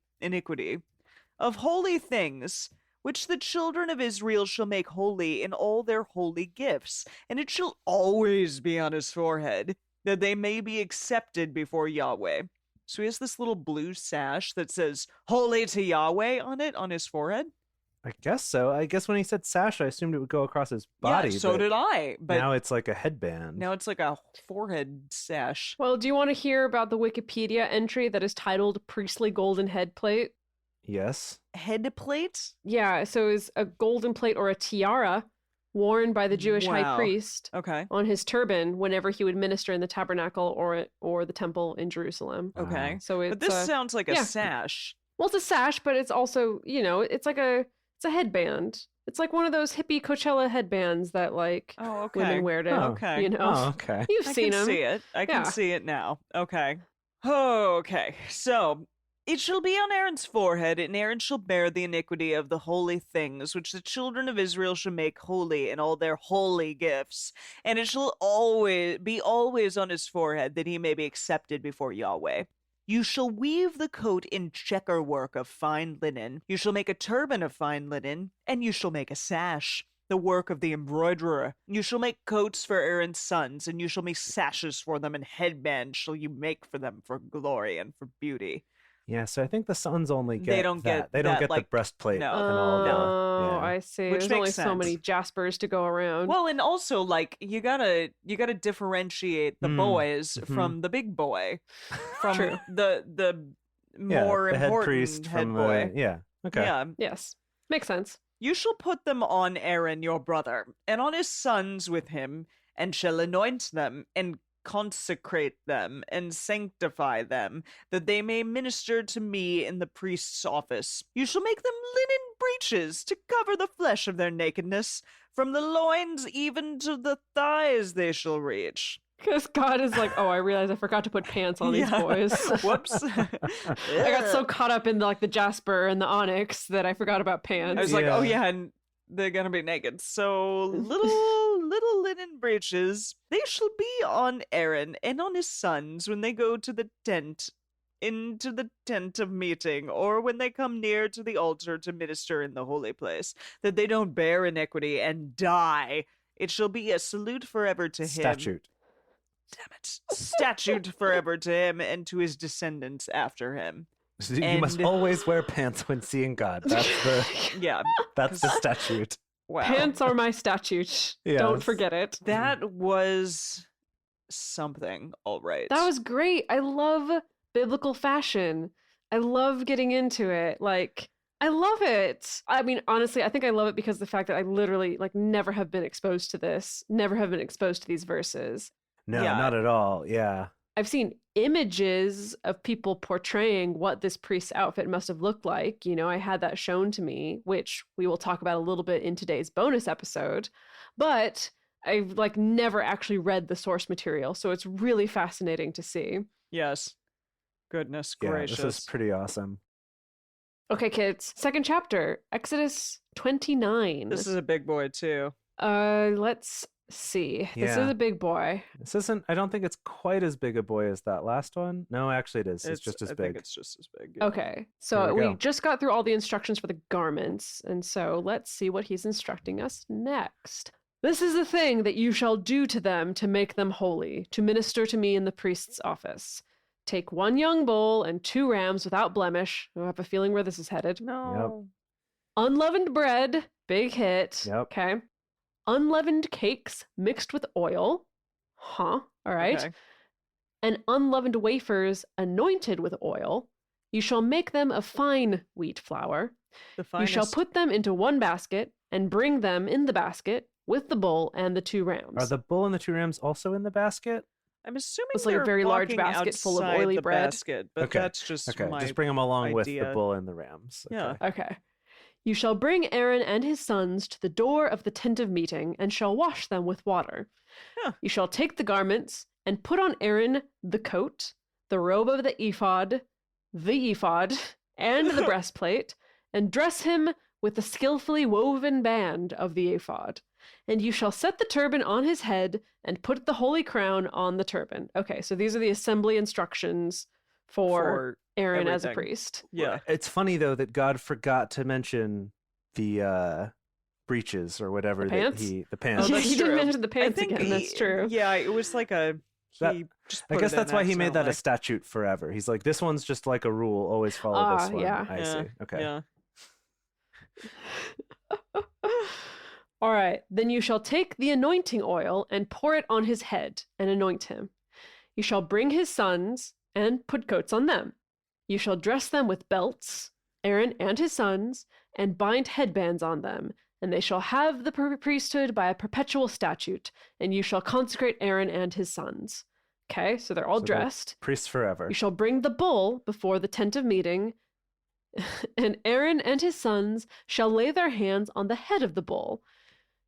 of holy things, which the children of Israel shall make holy in all their holy gifts, and it shall always be on his forehead, that they may be accepted before Yahweh. So he has this little blue sash that says holy to Yahweh on it, on his forehead. I guess so. I guess when he said sash, I assumed it would go across his body. Yeah, so but did I. But now it's like a headband. now it's like a forehead sash. Well, do you want to hear about the Wikipedia entry that is titled Priestly Golden Head Plate? Yes. Head plate? Yeah, so it's a golden plate or a tiara worn by the Jewish high Wow. priest Okay. on his turban whenever he would minister in the tabernacle or the temple in Jerusalem. Okay. So it's But this sounds like a yeah. sash. well, it's a sash, but it's also, it's like a headband. It's like one of those hippie Coachella headbands that like Oh, okay. women wear to, Okay. you know. Oh, okay. You've I seen can them. see it. I can Yeah. see it now. Okay. Okay. So it shall be on Aaron's forehead, and Aaron shall bear the iniquity of the holy things which the children of Israel shall make holy in all their holy gifts, and it shall always on his forehead, that he may be accepted before Yahweh. You shall weave the coat in checker work of fine linen. You shall make a turban of fine linen, and you shall make a sash, the work of the embroiderer. You shall make coats for Aaron's sons, and you shall make sashes for them, and headbands shall you make for them for glory and for beauty. Yeah, so I think the sons only get They don't that. get They don't that, get like, the breastplate no. and all the. Oh, Yeah. I see. Which There's only makes so many sense. Jaspers to go around. Well, and also, like, you gotta differentiate the boys mhm. from the big boy, from True. the Yeah, more the head important priest head from boy. the. Yeah. Okay. Yeah. Yes. Makes sense. You shall put them on Aaron your brother, and on his sons with him, and shall anoint them, and consecrate them, and sanctify them, that they may minister to me in the priest's office. You shall make them linen breeches to cover the flesh of their nakedness. From the loins even to the thighs they shall reach. Because God is like, oh, I realized I forgot to put pants on these Yeah. boys. Whoops. I got so caught up in like the jasper and the onyx that I forgot about pants. I was like, oh Yeah. yeah, and they're gonna be naked. So little linen breeches, they shall be on Aaron and on his sons when they go to the tent, into the tent of meeting, or when they come near to the altar to minister in the holy place, that they don't bear iniquity and die. It shall be a salute forever to him. Statute. Damn it. Statute forever to him and to his descendants after him. So you must And- always wear pants when seeing God. That's the Yeah. that's the statute. Wow. Pants are my statute. Don't Yes. forget it. That was something, all right. That was great. I love biblical fashion. I love getting into it. Like, I love it. I mean, honestly, I think I love it because of the fact that I literally like never have been exposed to this, never have been exposed to these verses. No, Yeah. not at all. Yeah. I've seen images of people portraying what this priest's outfit must have looked like. You know, I had that shown to me, which we will talk about a little bit in today's bonus episode. But I've like never actually read the source material, so it's really fascinating to see. Yes. Goodness Yeah, gracious. this is pretty awesome. Okay, kids, second chapter, Exodus 29. This is a big boy too. Let's see. This Yeah. is a big boy. This isn't I don't think it's quite as big a boy as that last one. No, actually it is. It's just as I big. think it's just as big. Yeah. Okay, so Here we we go. just got through all the instructions for the garments, and so let's see what he's instructing us next. This is the thing that you shall do to them to make them holy, to minister to me in the priest's office. Take 1 young bull and 2 rams without blemish. I have a feeling where this is headed. No. Unleavened bread, big hit. Yep. Okay. Unleavened cakes mixed with oil. Huh? All right. Okay. And unleavened wafers anointed with oil. You shall make them of fine wheat flour. The You shall finest. put them into one basket and bring them in the basket with the bull and the 2 rams. Are the bull and the 2 rams also in the basket? I'm assuming It's like a they're very large walking basket full of outside oily the bread. basket, but Okay. that's just Okay, my just bring them along with the idea. bull and the rams. Yeah. Okay. Okay. You shall bring Aaron and his sons to the door of the tent of meeting and shall wash them with water. Huh. You shall take the garments and put on Aaron the coat, the robe of the ephod, and the breastplate, and dress him with the skillfully woven band of the ephod. And you shall set the turban on his head and put the holy crown on the turban. Okay, so these are the assembly instructions for Aaron as a everything. priest. Yeah. It's funny though that God forgot to mention the breeches or whatever The that pants? the Oh, pants. Yeah, that's he didn't true. mention the pants I think again. That's true. Yeah, it was like a. That- Just I put guess it that's in why he made that a accidentally. statute forever. He's like, this one's just like a rule. Always follow this one. Yeah. I Yeah, see. Okay. Yeah. All right. Then you shall take the anointing oil and pour it on his head and anoint him. You shall bring his sons and put coats on them. You shall dress them with belts, Aaron and his sons, and bind headbands on them. And they shall have the priesthood by a perpetual statute, and you shall consecrate Aaron and his sons. Okay, so they're all So they're dressed. Priests forever. You shall bring the bull before the tent of meeting, and Aaron and his sons shall lay their hands on the head of the bull.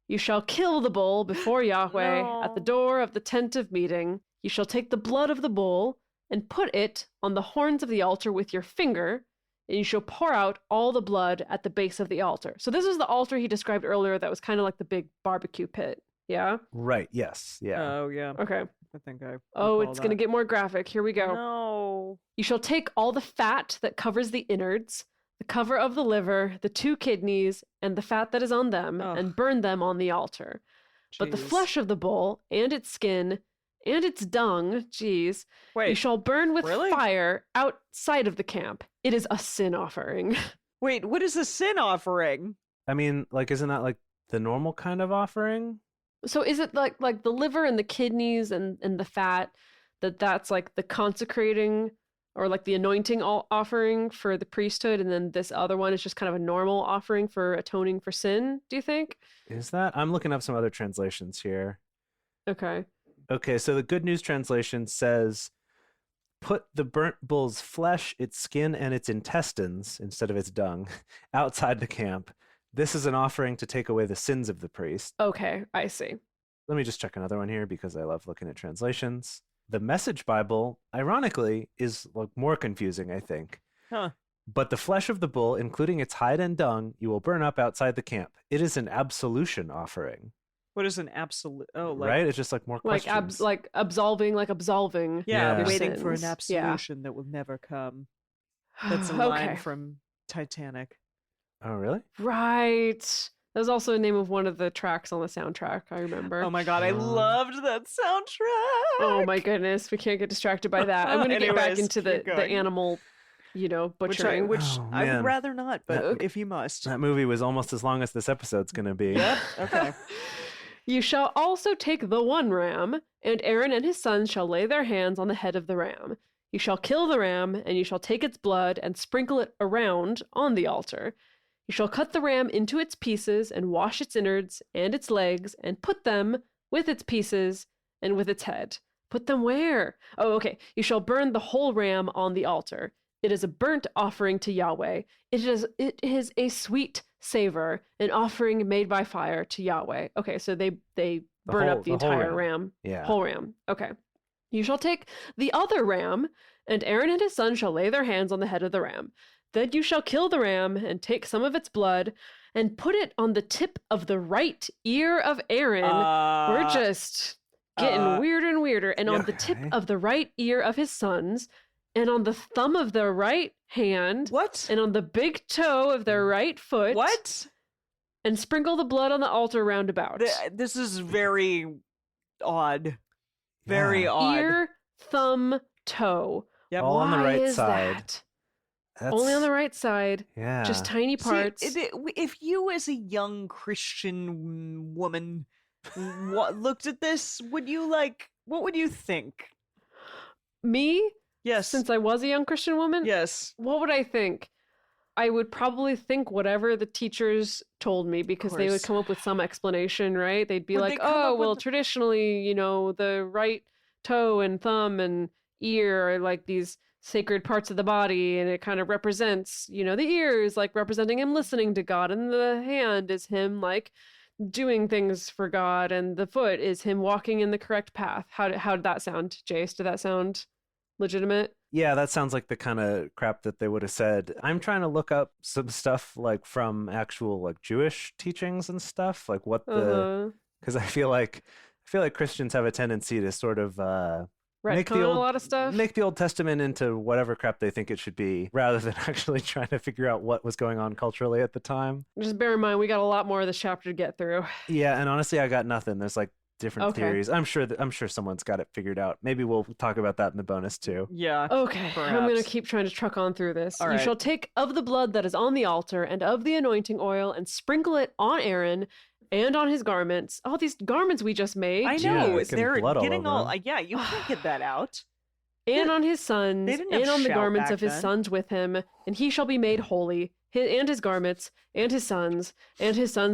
You shall kill the bull before Yahweh at the No. door of the tent of meeting. You shall take the blood of the bull and put it on the horns of the altar with your finger, and you shall pour out all the blood at the base of the altar. So this is the altar he described earlier that was kind of like the big barbecue pit. Yeah? Right. Yes. Yeah. Oh yeah. Okay. I think I. Oh, recall it's going to that. get more graphic. Here we go. No. You shall take all the fat that covers the innards, the cover of the liver, the 2 kidneys, and the fat that is on them, Ugh. and burn them on the altar. But the Jeez. flesh of the bull, and its skin, and its dung, you Wait. shall burn with really? fire outside of the camp. It is a sin offering. Wait. What is a sin offering? I mean, like, isn't that like the normal kind of offering? So is it like the liver and the kidneys and the fat, that's like the consecrating or like the anointing offering for the priesthood, and then this other one is just kind of a normal offering for atoning for sin, do you think? Is that? I'm looking up some other translations here. Okay. Okay, so the Good News translation says, put the burnt bull's flesh, its skin, and its intestines, instead of its dung, outside the camp. This is an offering to take away the sins of the priest. Okay, I see. Let me just check another one here because I love looking at translations. The Message Bible, ironically, is like more confusing, I think. Huh. But the flesh of the bull, including its hide and dung, you will burn up outside the camp. It is an absolution offering. What is an absolute? Oh, like, Right? It's just like more Like questions. absolving. Yeah, Yeah. waiting for an sins. Yeah. absolution that will never come. That's a line Okay. from Titanic. Oh, really? Right. That was also the name of one of the tracks on the soundtrack, I remember. Oh my god, I loved that soundtrack. Oh my goodness, we can't get distracted by that. I'm going to get back Anyways, into the keep going. animal, butchering. Which Oh, I man. would rather not, but Okay. if you must. That movie was almost as long as this episode's going to be. Yep. Okay. You shall also take the 1 ram, and Aaron and his sons shall lay their hands on the head of the ram. You shall kill the ram, and you shall take its blood and sprinkle it around on the altar. You shall cut the ram into its pieces and wash its innards and its legs and put them with its pieces and with its head. Put them where? Oh, okay. You shall burn the whole ram on the altar. It is a burnt offering to Yahweh. It is a sweet savor, an offering made by fire to Yahweh. Okay, so they burn up the whole entire ram. ram. Yeah. Whole ram. Okay. You shall take the other ram, and Aaron and his son shall lay their hands on the head of the ram. Then you shall kill the ram and take some of its blood and put it on the tip of the right ear of Aaron. We're just getting weirder and weirder. And on the tip Okay. of the right ear of his sons, and on the thumb of their right hand, What? and on the big toe of their right foot. What? And sprinkle the blood on the altar round about. This is very odd. Very odd. Ear, thumb, toe. Yep. All on the Why right is side. that? That's, Only on the right side. Yeah. Just tiny See, parts. if you as a young Christian woman looked at this, what would you think? Me, Yes. since I was a young Christian woman, Yes. what would I think? I would probably think whatever the teachers told me, because they would course. come up with some explanation, right? They'd be Would they like, come oh, up well, with- traditionally, the right toe and thumb and ear are like these sacred parts of the body, and it kind of represents, the ear is like representing him listening to God, and the hand is him like doing things for God, and the foot is him walking in the correct path. How did that sound, Jace? Did that sound legitimate? Yeah, that sounds like the kind of crap that they would have said. I'm trying to look up some stuff like from actual like Jewish teachings and stuff, like what the because I feel like Christians have a tendency to sort of make Retcon a lot of stuff. make the Old Testament into whatever crap they think it should be, rather than actually trying to figure out what was going on culturally at the time. Just bear in mind, we got a lot more of this chapter to get through. Yeah, and honestly, I got nothing. There's like different Okay. theories. I'm sure someone's got it figured out. Maybe we'll talk about that in the bonus too. Yeah. Okay, I'm going to Perhaps. keep trying to truck on through this. All You right. shall take of the blood that is on the altar and of the anointing oil and sprinkle it on Aaron and on his garments. Oh, these garments we just made. I Yeah, know. it's getting They're blood all getting over all. them. Yeah, you can't get that out. And on his sons, They didn't and have on the shout garments back of his then. sons with him, and he shall be made holy, and his garments, and his sons'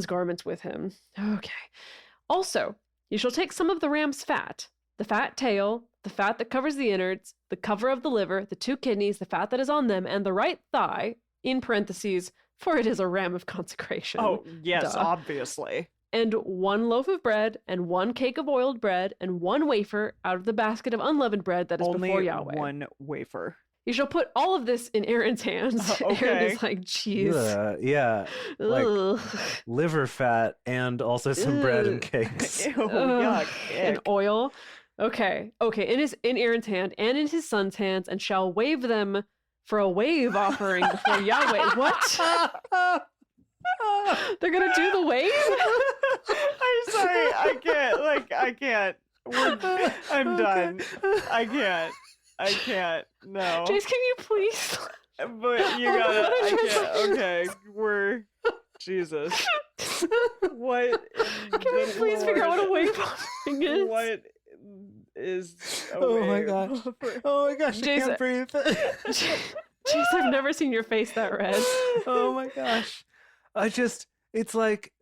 garments with him. Okay. Also, you shall take some of the ram's fat, the fat tail, the fat that covers the innards, the cover of the liver, the 2 kidneys, the fat that is on them, and the right thigh, in parentheses, for it is a ram of consecration. Oh, yes, Duh. obviously. And 1 loaf of bread, and 1 cake of oiled bread, and 1 wafer out of the basket of unleavened bread that is Only before Yahweh. one wafer. You shall put all of this in Aaron's hands. Okay. Aaron is like, jeez. Yeah, like Ugh. liver fat and also some bread and Ugh. cakes. Ew, Ugh. yuck. And ick. oil. Okay. In Aaron's hand and in his son's hands, and shall wave them for a wave offering before Yahweh. What? They're gonna do the wave? I'm sorry. I can't. I'm done. I can't. No. Jace, can you please? But you gotta. I can't. Okay. We're. Jesus. What? Can we please figure out what a wave offering is? What is a Oh my wave gosh. offering? Oh my gosh, I Jason- can't breathe. Jace, I've never seen your face that red. Oh my gosh. It's like,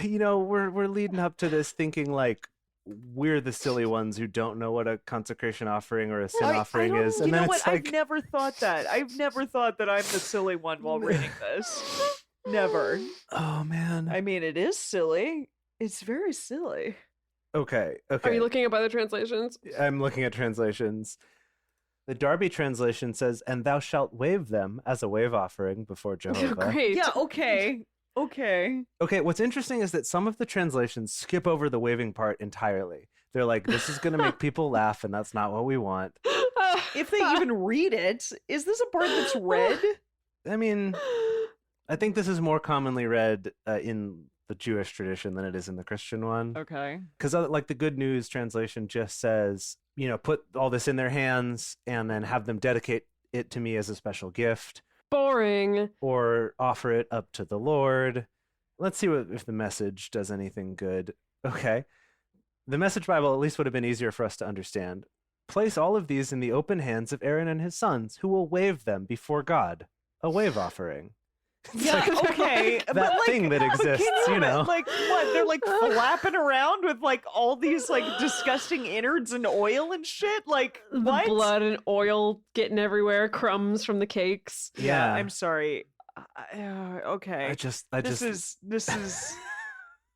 we're leading up to this thinking like we're the silly ones who don't know what a consecration offering or a sin offering don't- is. You And know then what? it's like, I've never thought that. I've never thought that I'm the silly one while reading this. Never. oh man. I mean, it is silly. It's very silly. Okay. Are you looking up other translations? I'm looking at translations. The Darby translation says, "And thou shalt wave them as a wave offering before Jehovah." Great. Yeah, okay. Okay. Okay, what's interesting is that some of the translations skip over the waving part entirely. They're like, this is going to make people laugh, and that's not what we want. If they even read it, is this a part that's read? I mean, I think this is more commonly read in the Jewish tradition than it is in the Christian one. Okay. Because like the Good News translation just says, put all this in their hands and then have them dedicate it to me as a special gift, Boring. or offer it up to the Lord. Let's see if the Message does anything good. Okay. The Message Bible at least would have been easier for us to understand. Place all of these in the open hands of Aaron and his sons, who will wave them before God. A wave offering. It's Yeah, like okay. that but, like, thing that but can exists, Like what? They're like flapping around with like all these like disgusting innards and oil and shit. Like The what? blood and oil getting everywhere, crumbs from the cakes. Yeah, Yeah. I'm sorry. Okay. This is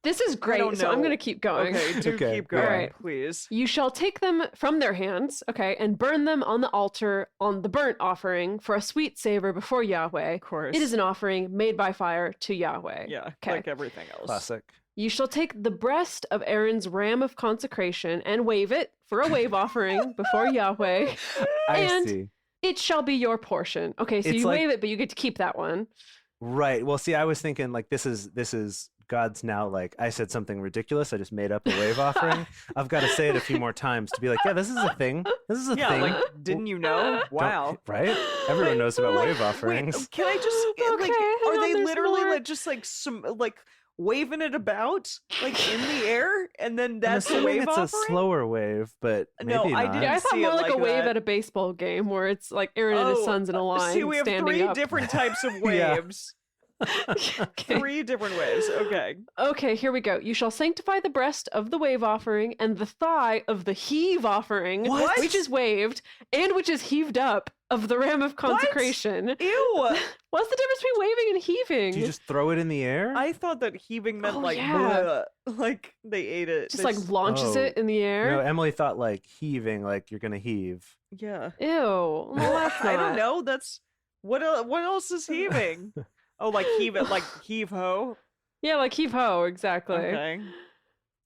This is great, don't so I'm know. going to keep going. okay. Do Okay, keep yeah. going, Alright. please. You shall take them from their hands, okay, and burn them on the altar on the burnt offering for a sweet savor before Yahweh. Of course. It is an offering made by fire to Yahweh. Yeah, Okay. like everything else. classic. You shall take the breast of Aaron's ram of consecration and wave it for a wave offering before Yahweh. I And- see. It shall be your portion. Okay, so It's you like- wave it, but you get to keep that one. Right. Well, see, I was thinking like this is God's now like I said something ridiculous. I just made up a wave offering. I've got to say it a few more times to be like, yeah, this is a thing. This is a Yeah, thing. like didn't you know? Don't- Wow. Right? Everyone knows about wave offerings. Wait, can I just Okay, like hang are on, they there's literally more. like just like some like waving it about like in the air, and then I'm that's the assuming wave it's offering? a slower wave, but No, maybe I not. didn't Yeah, I thought see more it like a like wave that. at a baseball game where it's like Aaron and his sons in a line See, we have standing 3 up. different types of Yeah. waves. Okay. 3 different waves. Okay. Okay, here we go. You shall sanctify the breast of the wave offering and the thigh of the heave offering, What? which is waved and which is heaved up of the ram of consecration. Ew. What's the difference between waving and heaving? Do you just throw it in the air? I thought that heaving meant Oh, like yeah. bleh, like they ate it. just They like launches Oh. it in the air. No, Emily thought like heaving, like you're gonna heave. yeah. Ew. Well, that's I don't not- know. That's what else is heaving? Oh, like heave it, like heave ho. Yeah, like heave ho, exactly. Okay.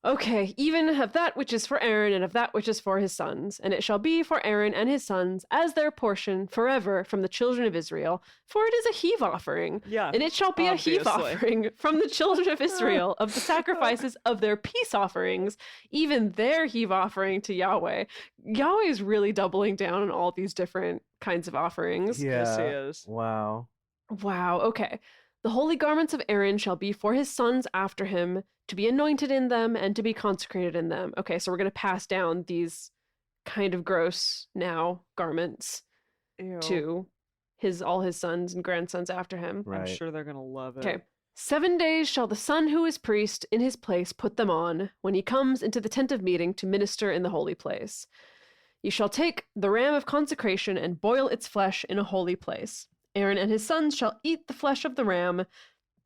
Okay, even of that which is for Aaron and of that which is for his sons. And it shall be for Aaron and his sons as their portion forever from the children of Israel, for it is a heave offering. Yeah. And it shall be a heave Obviously. offering from the children of Israel of the sacrifices of their peace offerings, even their heave offering to Yahweh. Yahweh is really doubling down on all these different kinds of offerings. Yes, he Yeah. is. Wow. Wow, okay. The holy garments of Aaron shall be for his sons after him, to be anointed in them and to be consecrated in them. Okay, so we're going to pass down these kind of gross now garments Ew. to all his sons and grandsons after him. Right. I'm sure they're gonna love it. Okay. 7 days shall the son who is priest in his place put them on when he comes into the tent of meeting to minister in the holy place. You shall take the ram of consecration and boil its flesh in a holy place. Aaron and his sons shall eat the flesh of the ram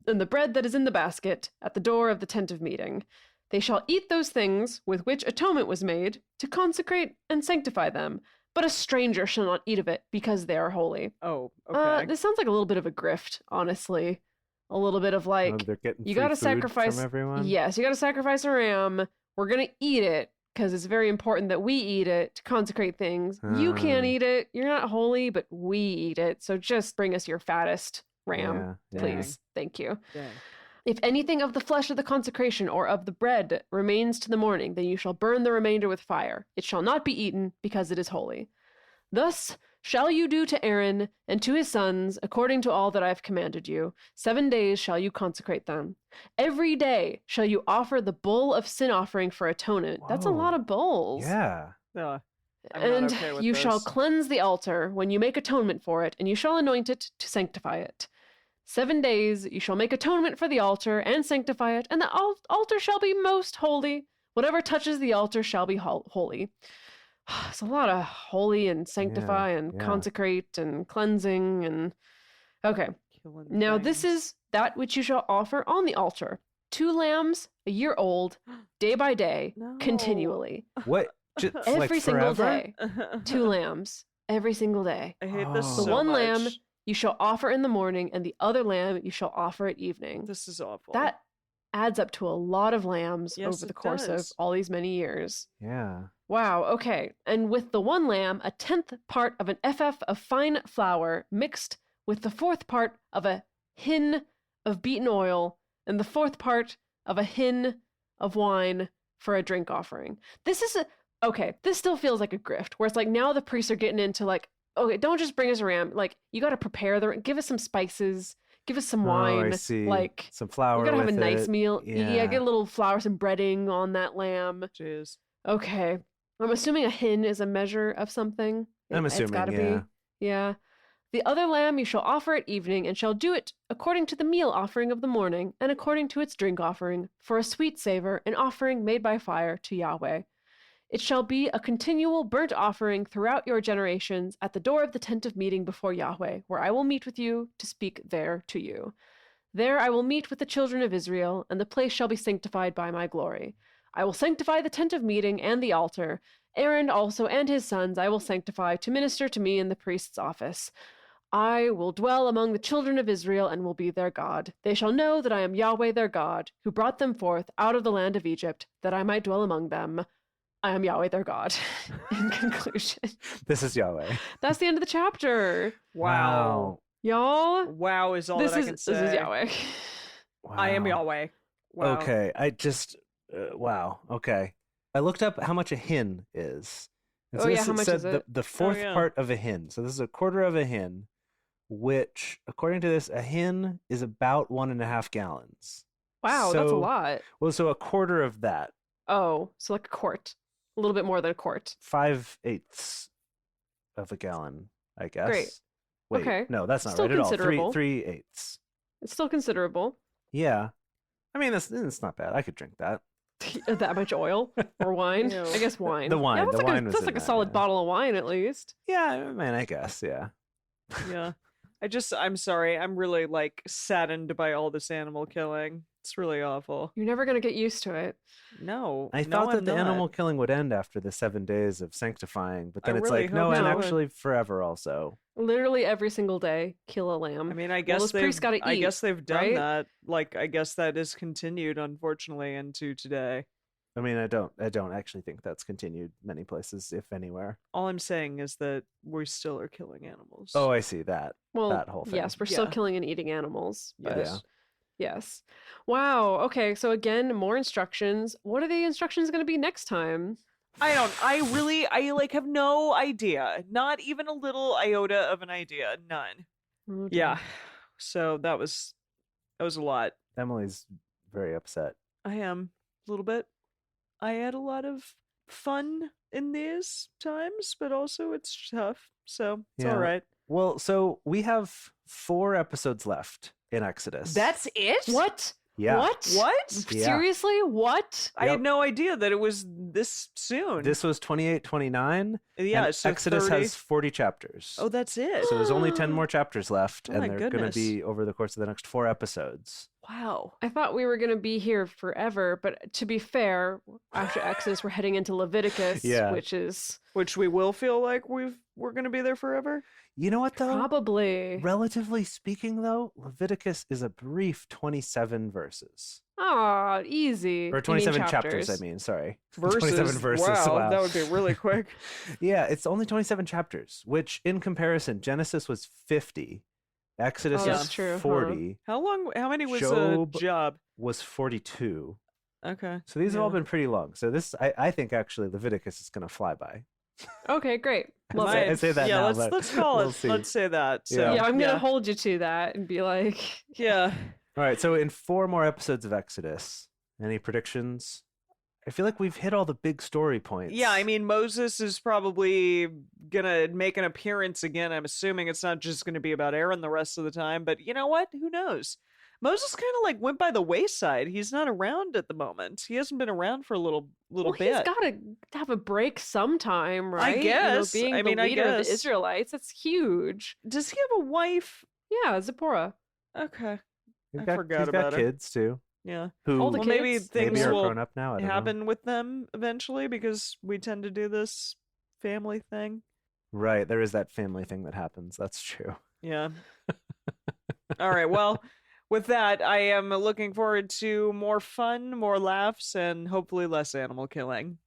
and the bread that is in the basket at the door of the tent of meeting. They shall eat those things with which atonement was made to consecrate and sanctify them, but a stranger shall not eat of it because they are holy. Oh, okay. This sounds like a little bit of a grift, honestly. A little bit of Oh, like, they're getting you free gotta food sacrifice. from everyone. Yes, you gotta sacrifice a ram. We're gonna eat it because it's very important that we eat it to consecrate things. You can't Ah. eat it. You're not holy, but we eat it. So just bring us your fattest ram, Yeah, yeah. please. Thank you. Dang. If anything of the flesh of the consecration or of the bread remains to the morning, then you shall burn the remainder with fire. It shall not be eaten, because it is holy. Thus shall you do to Aaron and to his sons, according to all that I have commanded you. 7 days shall you consecrate them. Every day shall you offer the bull of sin offering for atonement. That's a lot Whoa. of bulls. Yeah. I'm not And okay with you shall this. cleanse the altar when you make atonement for it, and you shall anoint it to sanctify it. 7 days you shall make atonement for the altar and sanctify it, and the altar shall be most holy. Whatever touches the altar shall be holy. It's a lot of holy and sanctify and yeah. consecrate and cleansing and okay. Killing Now this things. is that which you shall offer on the altar: 2 lambs, a year old, day by day, No. continually, What? Just, every like single forever? day. 2 lambs every single day. I hate this Oh. so The one much. lamb you shall offer in the morning, and the other lamb you shall offer at evening. This is awful. That adds up to a lot of lambs Yes, over the it course of does. all these many years. Yeah. Wow, okay. And with the one lamb, a 10th part of an ephah of fine flour mixed with the 4th part of a hin of beaten oil, and the 4th part of a hin of wine for a drink offering. This is okay, this still feels like a grift, where it's like now the priests are getting into like, okay, don't just bring us a ram. Like, you got to prepare give us some spices, give us some wine. Oh, I see. Like, Some flour. we got to have a with nice it. meal. Yeah. Get a little flour, some breading on that lamb. Jeez. Okay. I'm assuming a hin is a measure of something. I'm It's assuming, gotta yeah. be. Yeah. The other lamb you shall offer at evening, and shall do it according to the meal offering of the morning, and according to its drink offering, for a sweet savor, an offering made by fire to Yahweh. It shall be a continual burnt offering throughout your generations at the door of the tent of meeting before Yahweh, where I will meet with you to speak there to you. There I will meet with the children of Israel, and the place shall be sanctified by my glory. I will sanctify the tent of meeting and the altar. Aaron also and his sons I will sanctify to minister to me in the priest's office. I will dwell among the children of Israel and will be their God. They shall know that I am Yahweh their God, who brought them forth out of the land of Egypt, that I might dwell among them. I am Yahweh their God. In conclusion, This is Yahweh. that's the end of the chapter. Wow. Y'all, Wow is all this that I is can say. this is Yahweh. I am Wow. Yahweh. Wow. Okay, I just wow. Okay, I looked up how much a hin is. And Oh, yeah, this how much said is it? The fourth yeah. part of a hin. So this is a quarter of a hin, which, according to this, a hin is about 1.5 gallons. Wow, that's a So- lot. Well, so a quarter of that, Oh, so like a quart. A little bit more than a quart. 5/8 of a gallon, I guess. Great. Wait, Okay. no, that's not Still right at all. considerable. 3/8. It's still considerable. Yeah. I mean, it's not bad. I could drink that. That much oil or wine? Ew. I guess wine. The wine, Yeah, that's the like wine was that's in like a that, solid yeah. bottle of wine at least. Yeah, man, I guess, yeah. Yeah. I'm sorry. I'm really like saddened by all this animal killing. It's really awful. You're never gonna get used to it. No. I no, thought that I'm the not. animal killing would end after the 7 days of sanctifying, but then I it's really like, no, hope and so. actually forever also. Literally every single day, kill a lamb. I mean, I Well, guess those priests gotta I eat, guess they've done right? that. Like, I guess that is continued, unfortunately, into today. I mean, I don't actually think that's continued many places, if anywhere. All I'm saying is that we still are killing animals. Oh, I see that. Well, that whole thing. yes, we're still Yeah. killing and eating animals. But Yes. yes. Wow. Okay. So again, more instructions. What are the instructions going to be next time? I like have no idea. Not even a little iota of an idea. None. Oh, Yeah. dear. So that was a lot. Emily's very upset. I am a little bit. I had a lot of fun in these times, but also it's tough. So it's Yeah. all right. Well, so we have 4 episodes left in Exodus. it? What? Yeah. What? What? Yeah. Seriously? What? I Yep. had no idea that it was this soon. This was 28-29. yeah, and so Exodus 30. has 40 chapters. Oh, that's it. So there's only 10 more chapters left, Oh and my they're going to goodness. be over the course of the next 4 episodes. Wow. I thought we were going to be here forever, but to be fair, after Exodus, we're heading into Leviticus, Yeah. which is Which we will feel like we're gonna be there forever. You know what, though? probably. Relatively speaking, though, Leviticus is a brief 27 verses. Ah, easy. Or You 27 mean chapters, I mean, sorry. Versus 27 verses. Wow, that would be really quick. Yeah, it's only 27 chapters, which in comparison, Genesis was 50, Exodus Oh, that's was true, huh? 40, How many was Job- a job? was 42. Okay. So these have all Yeah. been pretty long. So this, I think actually Leviticus is going to fly by. Okay, great. Love I it. say that yeah, now, let's but call we'll it. see. Let's say that. So, Yeah, I'm yeah. gonna hold you to that and be like, Yeah. All right, so in 4 more episodes of Exodus, any predictions? I feel like we've hit all the big story points. Yeah, I mean Moses is probably gonna make an appearance again. I'm assuming it's not just gonna be about Aaron the rest of the time, but you know what? Who knows? Moses kind of like went by the wayside. He's not around at the moment. He hasn't been around for a little well, bit. he's got to have a break sometime, right? guess. You know, being I mean, the I leader of guess. the Israelites, that's huge. Does he have a wife? Yeah, Zipporah. Okay. He's I got, forgot he's got about her. kids too. Yeah. Who All the Well, maybe kids. things maybe are will grown up now. I don't know. happen with them eventually because we tend to do this family thing. Right, there is that family thing that happens. That's true. Yeah. All right. Well, with that, I am looking forward to more fun, more laughs, and hopefully less animal killing.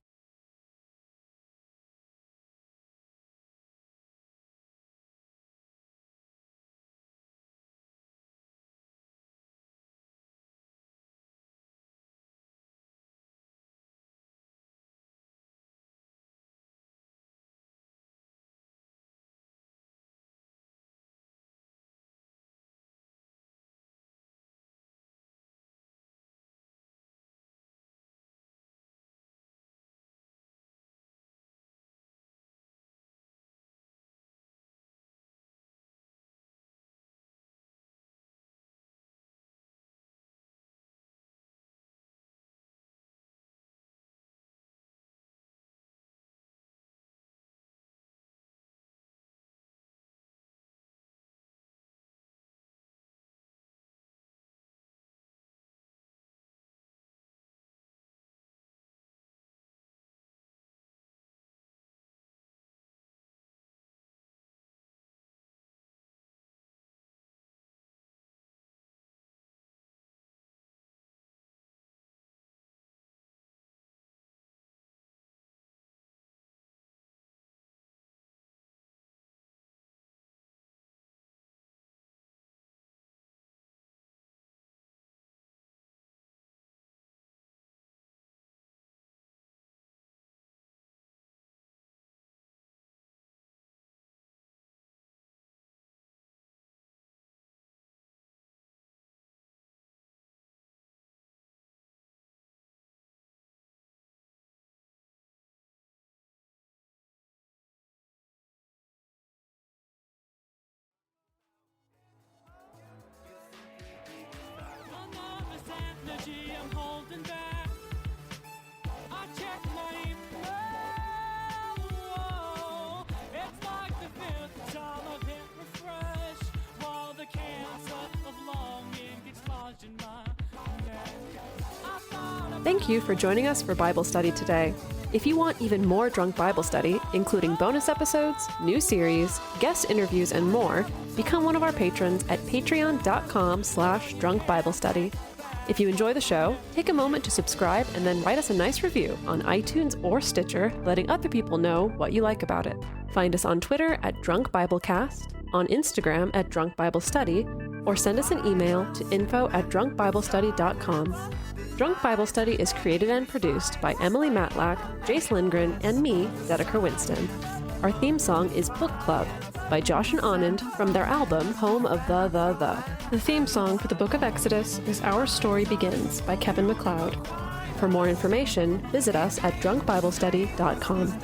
Thank you for joining us for Bible study today. If you want even more Drunk Bible Study, including bonus episodes, new series, guest interviews, and more, become one of our patrons at patreon.com/drunkbiblestudy. If you enjoy the show, take a moment to subscribe and then write us a nice review on iTunes or Stitcher, letting other people know what you like about it. Find us on Twitter at Drunk Biblecast, on Instagram at Drunk Bible Study, or send us an email to info@drunkbiblestudy.com. Drunk Bible Study is created and produced by Emily Matlack, Jace Lindgren, and me, Dedeker Winston. Our theme song is Book Club by Josh and Anand from their album Home of the. The theme song for the Book of Exodus is Our Story Begins by Kevin MacLeod. For more information, visit us at drunkbiblestudy.com.